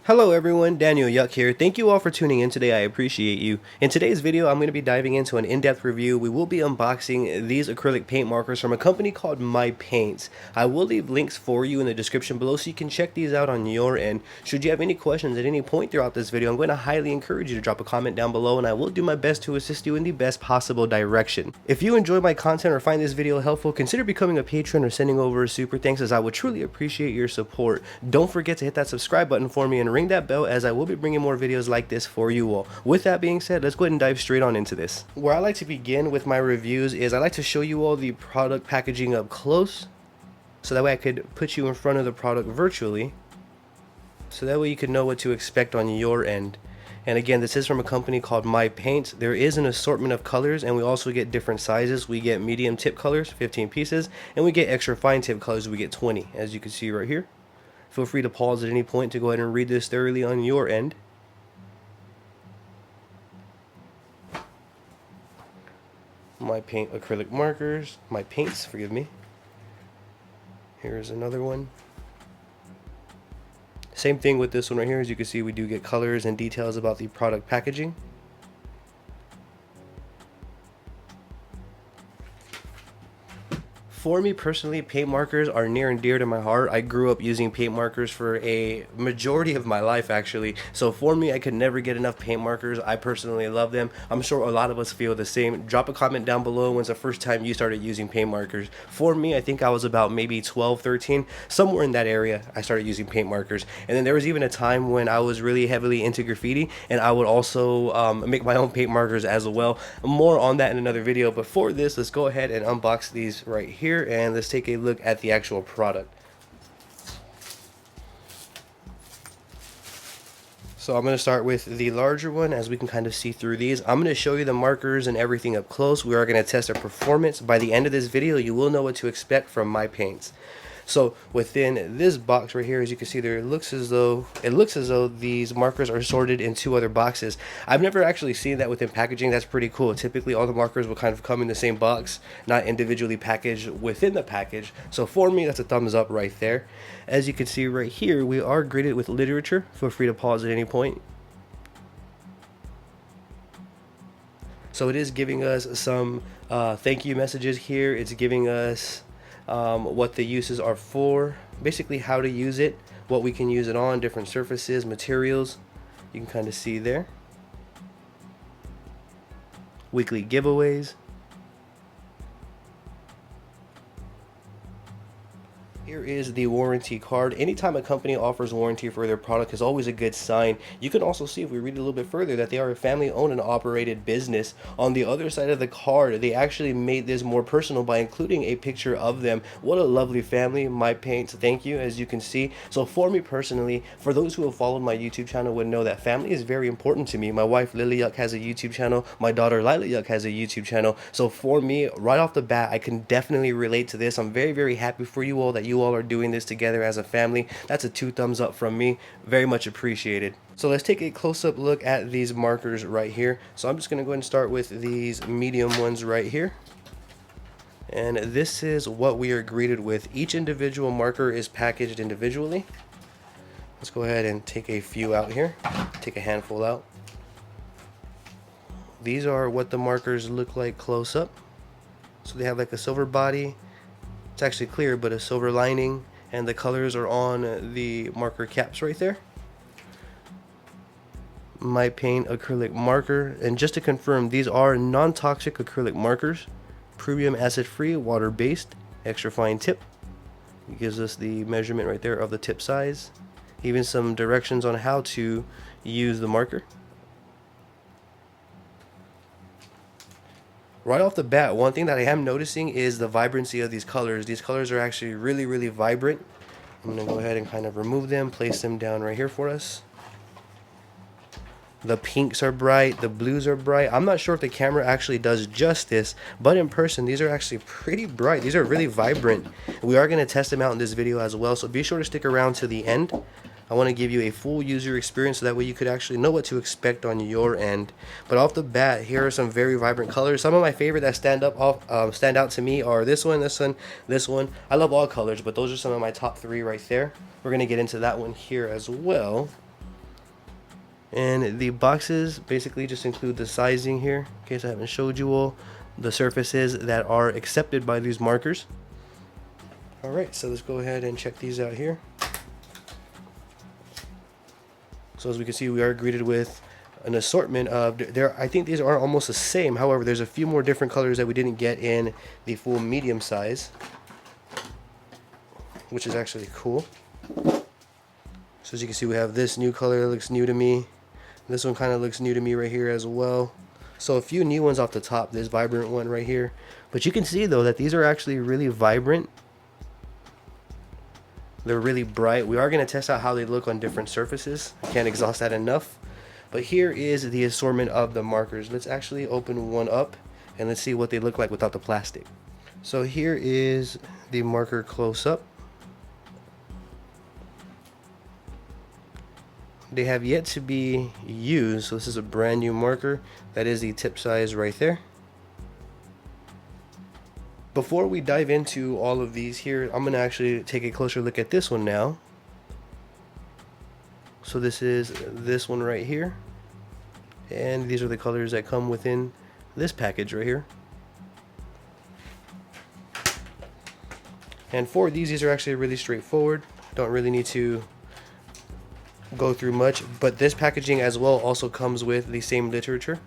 Hello everyone, Daniel Yuck here. Thank you all for tuning in today. I appreciate you. In today's video, I'm going to be diving into an in-depth review. We will be unboxing these acrylic paint markers from a company called MyPaintz. I will leave links for you in the description below so you can check these out on your end. Should you have any questions at any point throughout this video, I'm going to highly encourage you to drop a comment down below and I will do my best to assist you in the best possible direction. If you enjoy my content or find this video helpful, consider becoming a patron or sending over a super thanks, as I would truly appreciate your support. Don't forget to hit that subscribe button for me and ring that bell, as I will be bringing more videos like this for you all. With that being said, let's go ahead and dive straight on into this. Where I like to begin with my reviews is I like to show you all the product packaging up close, so that way I could put you in front of the product virtually, so that way you could know what to expect on your end. And again, this is from a company called MyPaintz. There is an assortment of colors, and we also get different sizes. We get medium tip colors, 15 pieces, and we get extra fine tip colors, we get 20, as you can see right here. Feel free to pause at any point to go ahead and read this thoroughly on your end. MyPaintz Acrylic Markers, MyPaintz, forgive me. Here's another one. Same thing with this one right here. As you can see, we do get colors and details about the product packaging. For me personally, paint markers are near and dear to my heart. I grew up using paint markers for a majority of my life, actually. So for me, I could never get enough paint markers. I personally love them. I'm sure a lot of us feel the same. Drop a comment down below when's the first time you started using paint markers. For me, I think I was about maybe 12, 13, somewhere in that area I started using paint markers. And then there was even a time when I was really heavily into graffiti, and I would also make my own paint markers as well. More on that in another video, but for this, let's go ahead and unbox these right here. And let's take a look at the actual product. So I'm going to start with the larger one, as we can kind of see through these. I'm going to show you the markers and everything up close. We are going to test their performance. By the end of this video, you will know what to expect from MyPaintz. So within this box right here, as you can see there, it looks as though these markers are sorted in two other boxes. I've never actually seen that within packaging. That's pretty cool. Typically all the markers will kind of come in the same box, not individually packaged within the package. So for me, that's a thumbs up right there. As you can see right here, we are greeted with literature. Feel free to pause at any point. So it is giving us some thank you messages here. It's giving us what the uses are for, basically how to use it, what we can use it on, different surfaces, materials. You can kind of see there. Weekly giveaways. Here is the warranty card. Anytime a company offers warranty for their product is always a good sign. You can also see, if we read a little bit further, that they are a family-owned and operated business. On the other side of the card, they actually made this more personal by including a picture of them. What a lovely family. MyPaintz, thank you, as you can see. So for me personally, for those who have followed my YouTube channel would know that family is very important to me. My wife Lily Yuck has a YouTube channel. My daughter Lila Yuck has a YouTube channel. So for me, right off the bat, I can definitely relate to this. I'm very, very happy for you all that you all are doing this together as a family. That's a 2 thumbs up from me. Very much appreciated. So let's take a close-up look at these markers right here. So I'm just going to go ahead and start with these medium ones right here. And this is what we are greeted with. Each individual marker is packaged individually. Let's go ahead and take a few out here. Take a handful out. These are what the markers look like close up. So they have like a silver body. It's actually clear, but a silver lining, and the colors are on the marker caps right there. MyPaintz acrylic marker, and just to confirm, these are non-toxic acrylic markers, premium acid-free, water-based, extra fine tip. It gives us the measurement right there of the tip size, even some directions on how to use the marker. Right off the bat, one thing that I am noticing is the vibrancy of these colors. These colors are actually really, really vibrant. I'm going to go ahead and kind of remove them, place them down right here for us. The pinks are bright, the blues are bright. I'm not sure if the camera actually does justice, but in person, these are actually pretty bright. These are really vibrant. We are going to test them out in this video as well, so be sure to stick around to the end. I want to give you a full user experience so that way you could actually know what to expect on your end. But off the bat, here are some very vibrant colors. Some of my favorite that stand out to me are this one, this one, this one. I love all colors, but those are some of my top 3 right there. We're going to get into that one here as well. And the boxes basically just include the sizing here, in case I haven't showed you all, the surfaces that are accepted by these markers. Alright, so let's go ahead and check these out here. So as we can see, we are greeted with an assortment of, I think these are almost the same, however there's a few more different colors that we didn't get in the full medium size, which is actually cool. So as you can see, we have this new color that looks new to me. This one kind of looks new to me right here as well. So a few new ones off the top, this vibrant one right here. But you can see though that these are actually really vibrant. They're really bright. We are going to test out how they look on different surfaces. I can't exhaust that enough. But here is the assortment of the markers. Let's actually open one up and let's see what they look like without the plastic. So here is the marker close up. They have yet to be used, so this is a brand new marker. That is the tip size right there. Before we dive into all of these here, I'm going to actually take a closer look at this one now. So this is this one right here. And these are the colors that come within this package right here. And for these are actually really straightforward. Don't really need to go through much, but this packaging as well also comes with the same literature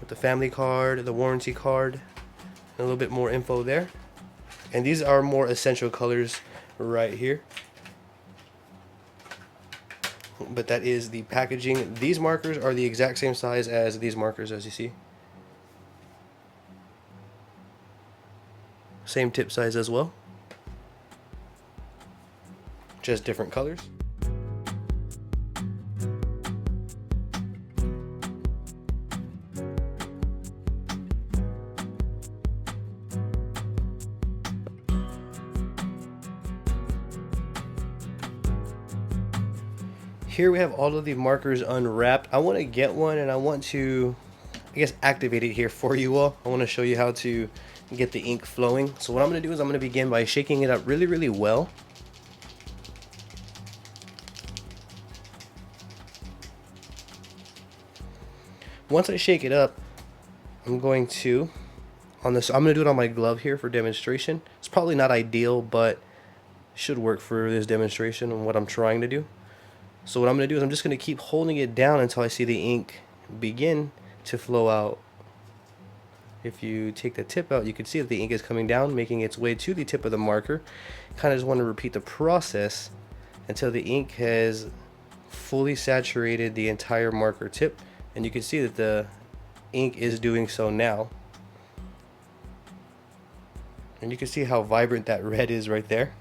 with the family card, the warranty card, and a little bit more info there. And these are more essential colors right here, but that is the packaging. These markers are the exact same size as these markers, as you see, same tip size as well, just different colors. Here we have all of the markers unwrapped. I want to get one and I want to, I guess, activate it here for you all. I want to show you how to get the ink flowing. So what I'm going to do is I'm going to begin by shaking it up really well. Once I shake it up, I'm going to, I'm going to do it on my glove here for demonstration. It's probably not ideal, but should work for this demonstration and what I'm trying to do. So what I'm going to do is I'm just going to keep holding it down until I see the ink begin to flow out. If you take the tip out, you can see that the ink is coming down, making its way to the tip of the marker. Kind of just want to repeat the process until the ink has fully saturated the entire marker tip. And you can see that the ink is doing so now. And you can see how vibrant that red is right there.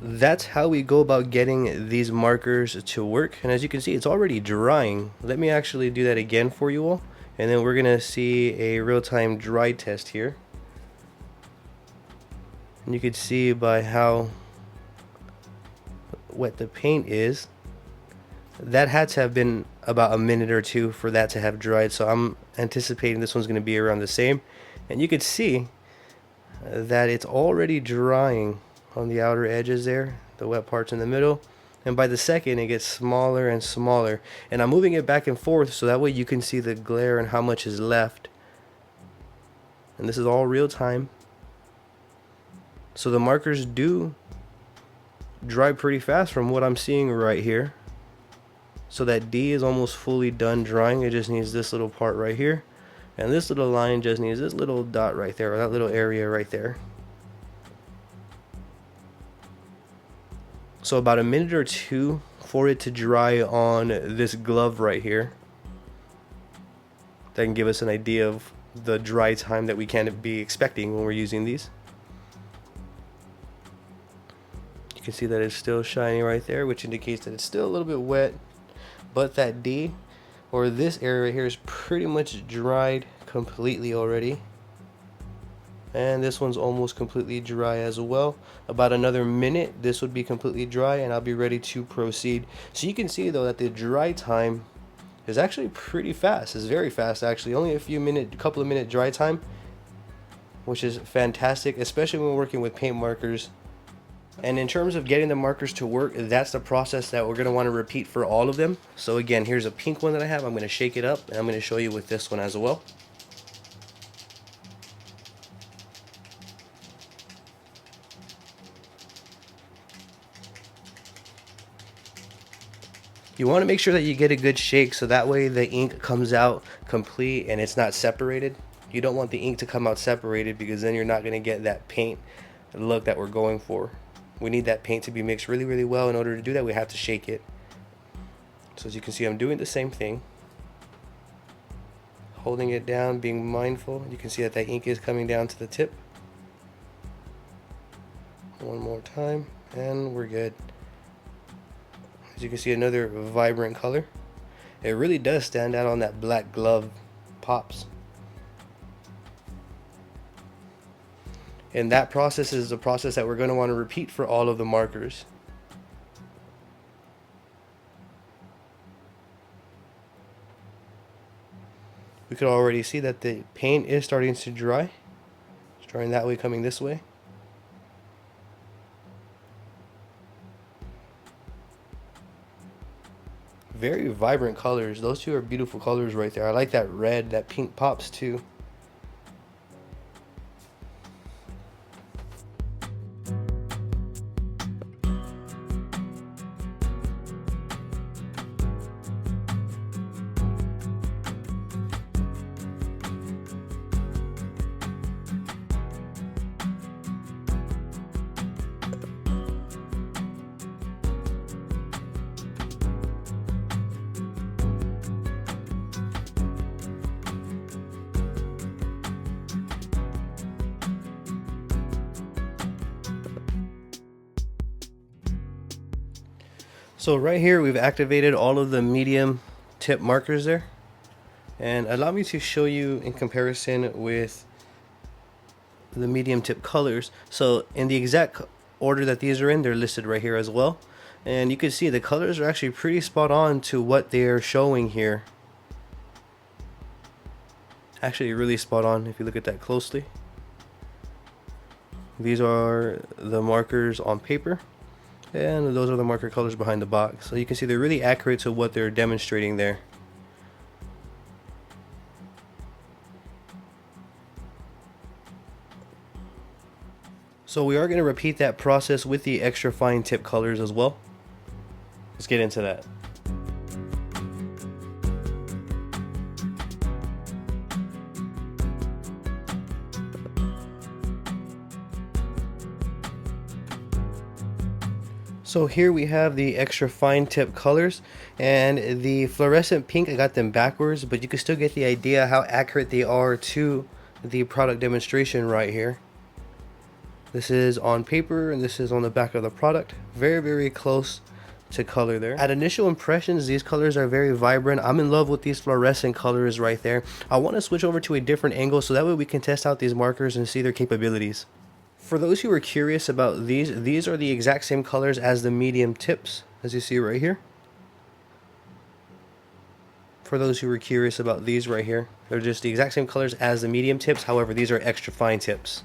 That's how we go about getting these markers to work. And as you can see, it's already drying. Let me actually do that again for you all, and then we're gonna see a real-time dry test here. And you can see by how wet the paint is, that had to have been about a minute or two for that to have dried. So I'm anticipating this one's gonna be around the same. And you can see that it's already drying on the outer edges there, the wet parts in the middle, and by the second it gets smaller and smaller. And I'm moving it back and forth so that way you can see the glare and how much is left. And this is all real time, so the markers do dry pretty fast from what I'm seeing right here. So that D is almost fully done drying. It just needs this little part right here, and this little line just needs this little dot right there, or that little area right there. So about a minute or two for it to dry on this glove right here. That can give us an idea of the dry time that we can be expecting when we're using these. You can see that it's still shiny right there, which indicates that it's still a little bit wet, but that D, or this area right here, is pretty much dried completely already. And this one's almost completely dry as well. About another minute, this would be completely dry and I'll be ready to proceed. So you can see though that the dry time is actually pretty fast. It's very fast actually. Only a couple of minute dry time, which is fantastic, especially when we're working with paint markers And in terms of getting the markers to work, that's the process that we're going to want to repeat for all of them. So again, here's a pink one that I have. I'm going to shake it up, and I'm going to show you with this one as well. You want to make sure that you get a good shake so that way the ink comes out complete and it's not separated. You don't want the ink to come out separated because then you're not going to get that paint look that we're going for. We need that paint to be mixed really, really well. In order to do that, we have to shake it. So as you can see, I'm doing the same thing. Holding it down, being mindful. You can see that ink is coming down to the tip. One more time, and we're good. As you can see, another vibrant color. It really does stand out on that black glove pops. And that process is the process that we're going to want to repeat for all of the markers. We could already see that the paint is starting to dry. It's drying that way, coming this way. Very vibrant colors. Those two are beautiful colors right there. I like that red, that pink pops too. So right here we've activated all of the medium tip markers there, and allow me to show you in comparison with the medium tip colors. So in the exact order that these are in, they're listed right here as well, and you can see the colors are actually pretty spot on to what they're showing here. Actually really spot on if you look at that closely. These are the markers on paper, and those are the marker colors behind the box. So you can see they're really accurate to what they're demonstrating there. So we are going to repeat that process with the extra fine tip colors as well. Let's get into that. So here we have the extra fine tip colors, and the fluorescent pink, I got them backwards, but you can still get the idea how accurate they are to the product demonstration right here. This is on paper and this is on the back of the product. Very, very close to color there. At initial impressions, these colors are very vibrant. I'm in love with these fluorescent colors right there. I want to switch over to a different angle so that way we can test out these markers and see their capabilities. For those who are curious about these are the exact same colors as the medium tips, as you see right here. For those who are curious about these right here, they're just the exact same colors as the medium tips, however these are extra fine tips.